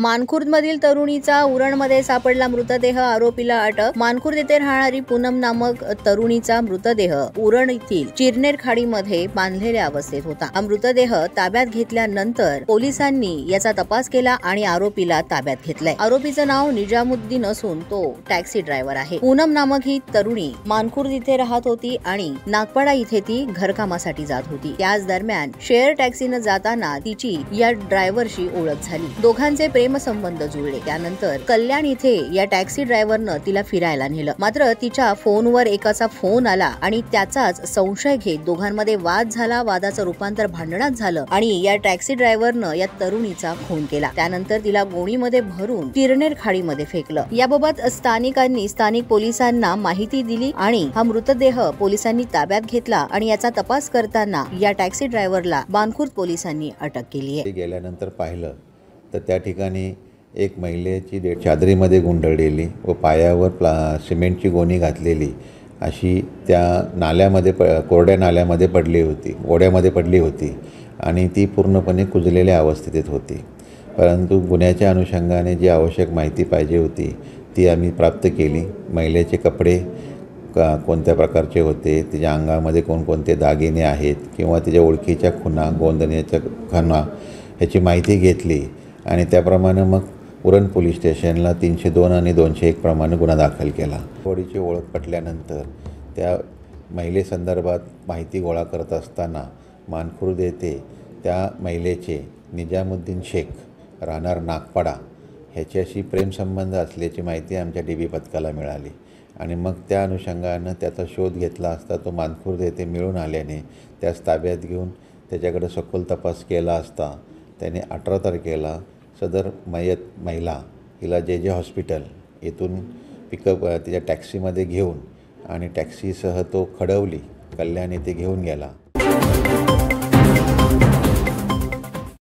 मानखुर्दमधील तरुणीचा उरणमध्ये सापडला मृतदेह, आरोपीला अटक। मानखुर्द येथे राहणारी पूनम नामक तरुणीचा मृतदेह उरण येथील चिरनेर खाडीमध्ये बांधलेल्या अवस्थेत होता। हा मृतदेह ताब्यात घेतल्यानंतर पोलिसांनी याचा तपास केला आणि आरोपीला ताब्यात घेतलाय। आरोपीचं नाव निजामुद्दीन असून तो टॅक्सी ड्रायव्हर आहे। पूनम नामक ही तरुणी मानखुर्द इथे राहत होती आणि नागपाडा इथे ती घरकामासाठी जात होती। त्याच दरम्यान शेअर टॅक्सीने जाताना तिची या ड्रायव्हरशी ओळख झाली। दोघांचे प्रेमसंबंध जुळले। त्यानंतर कल्याण इथे या टॅक्सी ड्रायव्हरनं तिला फिरायला नेलं। मात्र तिच्या फोनवर एकाचा फोन आला आणि त्याचाच संशय घेत दोघांमध्ये वाद झाला। वादाचं रूपांतर भांडणात झालं आणि या टॅक्सी ड्रायव्हरनं या तरुणीचा खून केला। त्यानंतर तिला गोणीमध्ये भरून चिरनेर खाडीमध्ये फेकलं। याबाबत स्थानिकांनी स्थानिक पोलिसांना माहिती दिली आणि हा मृतदेह पोलिसांनी ताब्यात घेतला आणि याचा तपास करताना या टॅक्सी ड्रायव्हरला मानखुर्द पोलिसांनी अटक केली आहे। गेल्यानंतर पाहिलं तर त्या ठिकाणी एक महिलेची चादरीमध्ये गुंडळलेली व पायावर सिमेंटची गोणी घातलेली अशी त्या नाल्यामध्ये कोरड्या नाल्यामध्ये पडली होती, ओढ्यामध्ये पडली होती आणि ती पूर्णपणे कुजलेल्या अवस्थेत होती। परंतु गुन्ह्याच्या अनुषंगाने जी आवश्यक माहिती पाहिजे होती ती आम्ही प्राप्त केली। महिलेचे कपडे कोणत्या प्रकारचे होते, तिच्या अंगामध्ये कोणकोणते दागिने आहेत किंवा तिच्या ओळखीच्या खुणा, गोंधण्याच्या खुणा ह्याची माहिती घेतली आणि त्याप्रमाणे मग उरण पोलीस स्टेशनला 302 आणि 201 प्रमाणे गुन्हा दाखल केला। बॉडीची ओळख पटल्यानंतर त्या महिलेसंदर्भात माहिती गोळा करत असताना मानखुर्द येथे त्या महिलेचे निजामुद्दीन शेख राहणार नागपाडा ह्याच्याशी प्रेमसंबंध असल्याची माहिती आमच्या DB पथकाला मिळाली आणि मग त्या अनुषंगानं त्याचा शोध घेतला असता तो मानखुर्द येथे मिळून आल्याने त्यास ताब्यात घेऊन त्याच्याकडे सखोल तपास केला असता त्याने 18 तारखेला सदर महिला हिला जे हॉस्पिटल येथून पिकअप तिच्या टॅक्सीमध्ये घेऊन आणि टॅक्सीसह तो खडवली कल्याण येथे घेऊन गेला।